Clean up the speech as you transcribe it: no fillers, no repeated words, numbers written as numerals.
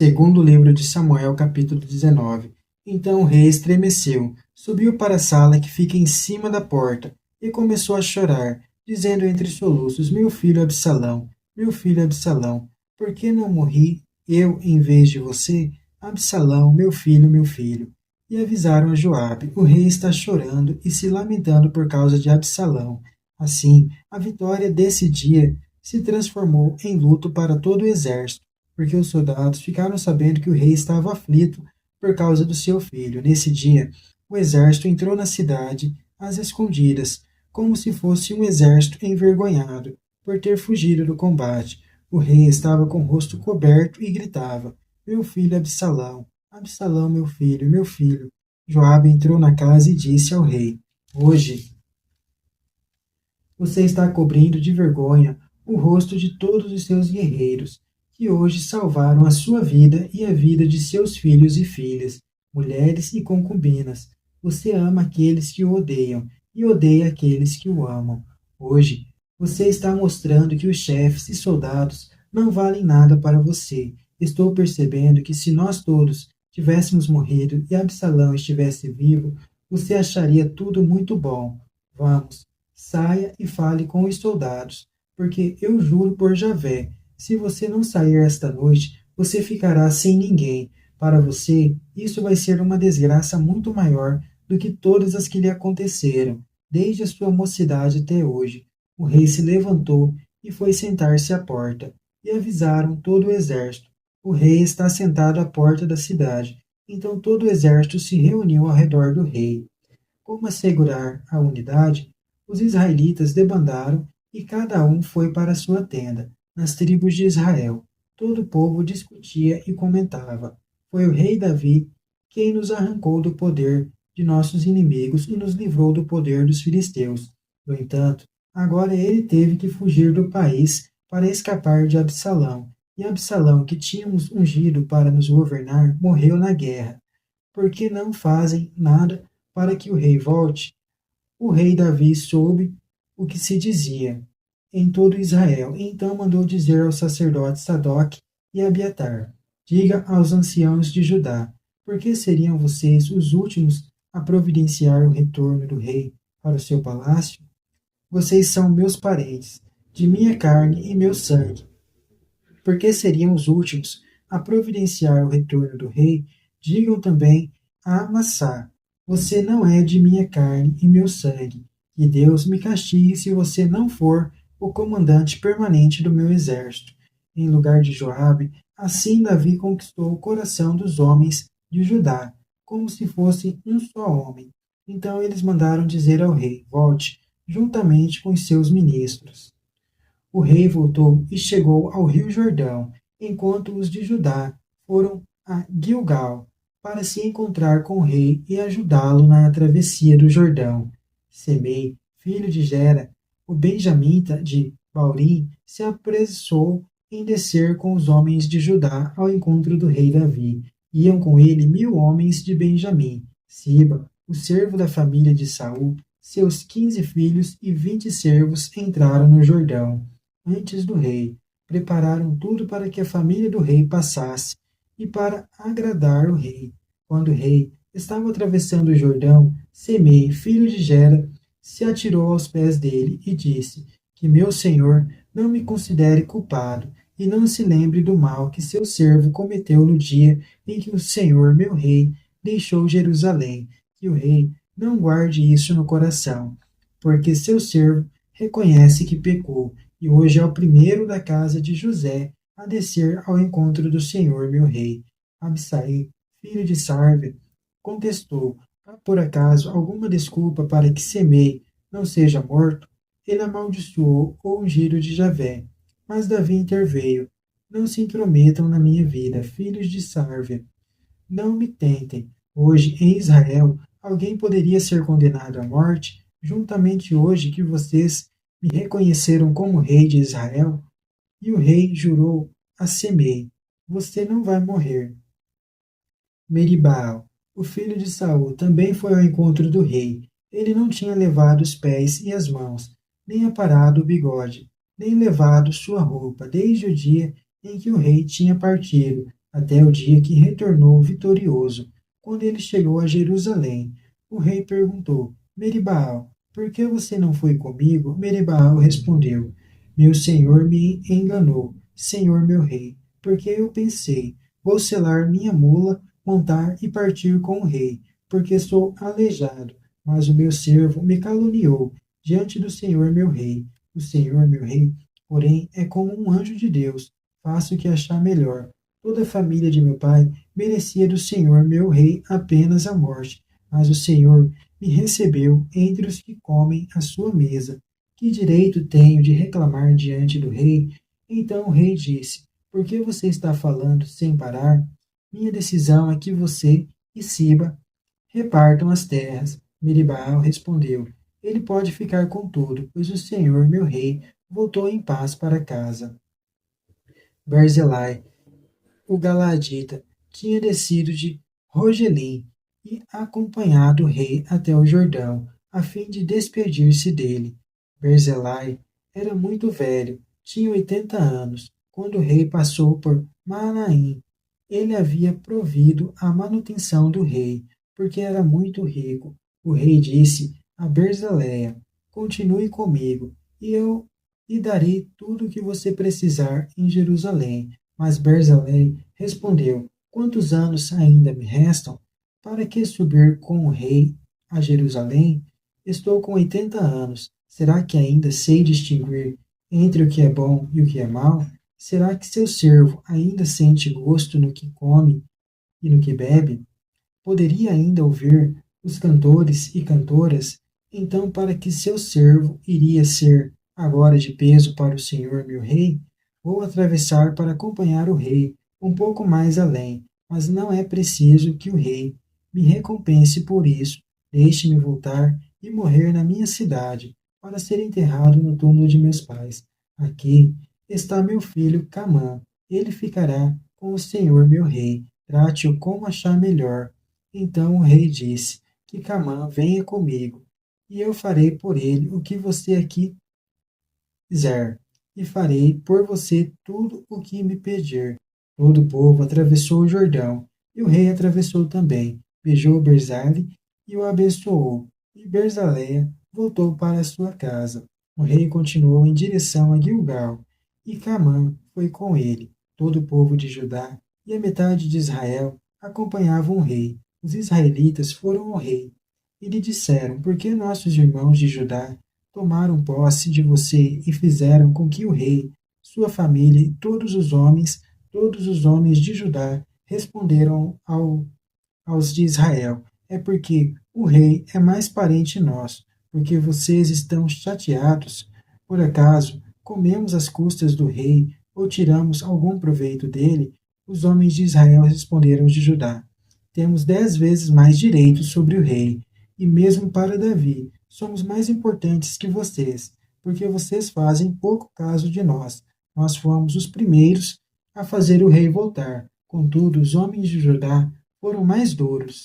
Segundo livro de Samuel, capítulo 19. Então o rei estremeceu, subiu para a sala que fica em cima da porta e começou a chorar, dizendo entre soluços: meu filho Absalão, por que não morri eu em vez de você? Absalão, meu filho, meu filho. E avisaram a Joabe: o rei está chorando e se lamentando por causa de Absalão. Assim, a vitória desse dia se transformou em luto para todo o exército, porque os soldados ficaram sabendo que o rei estava aflito por causa do seu filho. Nesse dia, o exército entrou na cidade às escondidas, como se fosse um exército envergonhado por ter fugido do combate. O rei estava com o rosto coberto e gritava: meu filho Absalão, Absalão, meu filho, meu filho. Joabe entrou na casa e disse ao rei: hoje você está cobrindo de vergonha o rosto de todos os seus guerreiros, que hoje salvaram a sua vida e a vida de seus filhos e filhas, mulheres e concubinas. Você ama aqueles que o odeiam e odeia aqueles que o amam. Hoje, você está mostrando que os chefes e soldados não valem nada para você. Estou percebendo que se nós todos tivéssemos morrido e Absalão estivesse vivo, você acharia tudo muito bom. Vamos, saia e fale com os soldados, porque eu juro por Javé, se você não sair esta noite, você ficará sem ninguém. Para você, isso vai ser uma desgraça muito maior do que todas as que lhe aconteceram, desde a sua mocidade até hoje. O rei se levantou e foi sentar-se à porta, e avisaram todo o exército: o rei está sentado à porta da cidade. Então todo o exército se reuniu ao redor do rei. Como assegurar a unidade, os israelitas debandaram e cada um foi para sua tenda, nas tribos de Israel. Todo o povo discutia e comentava: foi o rei Davi quem nos arrancou do poder de nossos inimigos e nos livrou do poder dos filisteus. No entanto, agora ele teve que fugir do país para escapar de Absalão. E Absalão, que tínhamos ungido para nos governar, morreu na guerra. Por que não fazem nada para que o rei volte? O rei Davi soube o que se dizia em todo Israel, e então mandou dizer aos sacerdotes Sadoc e Abiatar: diga aos anciãos de Judá, por que seriam vocês os últimos a providenciar o retorno do rei para o seu palácio? Vocês são meus parentes, de minha carne e meu sangue. Por que seriam os últimos a providenciar o retorno do rei? Digam também a Amassá: você não é de minha carne e meu sangue. Que Deus me castigue se você não for o comandante permanente do meu exército. Em lugar de Joabe, assim Davi conquistou o coração dos homens de Judá, como se fosse um só homem. Então eles mandaram dizer ao rei: volte, juntamente com os seus ministros. O rei voltou e chegou ao rio Jordão, enquanto os de Judá foram a Gilgal para se encontrar com o rei e ajudá-lo na travessia do Jordão. Semei, filho de Gera, o benjamita de Baurim, se apressou em descer com os homens de Judá ao encontro do rei Davi. Iam com ele 1000 homens de Benjamim, Siba, o servo da família de Saul, seus 15 filhos e 20 servos entraram no Jordão antes do rei. Prepararam tudo para que a família do rei passasse e para agradar o rei. Quando o rei estava atravessando o Jordão, Semei, filho de Gera, se atirou aos pés dele e disse: que meu senhor não me considere culpado e não se lembre do mal que seu servo cometeu no dia em que o Senhor, meu rei, deixou Jerusalém. Que o rei não guarde isso no coração, porque seu servo reconhece que pecou e hoje é o primeiro da casa de José a descer ao encontro do Senhor, meu rei. Abisai, filho de Sarve, contestou: há por acaso alguma desculpa para que Semei não seja morto? Ele amaldiçoou o ungido de Javé. Mas Davi interveio: não se intrometam na minha vida, filhos de Sarve. Não me tentem. Hoje, em Israel, alguém poderia ser condenado à morte, juntamente hoje que vocês me reconheceram como rei de Israel? E o rei jurou a Semei: você não vai morrer. Meribaal, o filho de Saul, também foi ao encontro do rei. Ele não tinha levado os pés e as mãos, nem aparado o bigode, nem levado sua roupa, desde o dia em que o rei tinha partido. até o dia que retornou vitorioso. Quando ele chegou a Jerusalém, o rei perguntou: Meribaal, por que você não foi comigo? Meribaal respondeu: Meu senhor me enganou, senhor meu rei, porque eu pensei: vou selar minha mula, montar e partir com o rei, porque sou aleijado. Mas o meu servo me caluniou diante do senhor meu rei. O senhor meu rei, porém, é como um anjo de Deus, faço o que achar melhor. Toda a família de meu pai merecia do Senhor, meu rei, apenas a morte, mas o Senhor me recebeu entre os que comem à sua mesa. Que direito tenho de reclamar diante do rei? Então o rei disse: Por que você está falando sem parar? Minha decisão é que você e Siba repartam as terras. Meribaal respondeu: Ele pode ficar com tudo, pois o Senhor, meu rei, voltou em paz para casa. Barzilai, o Galadita, tinha descido de Rogelim e acompanhado o rei até o Jordão, a fim de despedir-se dele. Barzilai era muito velho, tinha 80 anos, quando o rei passou por Manaim. Ele havia provido a manutenção do rei, porque era muito rico. O rei disse a Berzeleia: Continue comigo, e eu lhe darei tudo o que você precisar em Jerusalém. Mas Berzalei respondeu: Quantos anos ainda me restam? Para que subir com o rei a Jerusalém? Estou com 80 anos. Será que ainda sei distinguir entre o que é bom e o que é mal? Será que seu servo ainda sente gosto no que come e no que bebe? Poderia ainda ouvir os cantores e cantoras? Então, para que seu servo iria ser agora de peso para o Senhor meu rei? Vou atravessar para acompanhar o rei um pouco mais além, mas não é preciso que o rei me recompense por isso. Deixe-me voltar e morrer na minha cidade, para ser enterrado no túmulo de meus pais. Aqui está meu filho Camã. Ele ficará com o Senhor meu rei. Trate-o como achar melhor. Então o rei disse: Que Camã venha comigo, e eu farei por ele o que você aqui quiser, e farei por você tudo o que me pedir. Todo o povo atravessou o Jordão, e o rei atravessou também, beijou Berzale e o abençoou, e Berzaleia voltou para a sua casa. O rei continuou em direção a Gilgal, e Camã foi com ele. Todo o povo de Judá e a metade de Israel acompanhavam o rei. Os israelitas foram ao rei e lhe disseram: Por que nossos irmãos de Judá tomaram posse de você e fizeram com que o rei, sua família e todos os homens de Judá responderam aos de Israel: É porque o rei é mais parente nosso, porque vocês estão chateados. Por acaso comemos às custas do rei ou tiramos algum proveito dele? Os homens de Israel responderam aos de Judá: Temos 10 vezes mais direitos sobre o rei, e mesmo para Davi, somos mais importantes que vocês, porque vocês fazem pouco caso de nós. Nós fomos os primeiros a fazer o rei voltar. Contudo, os homens de Judá foram mais duros.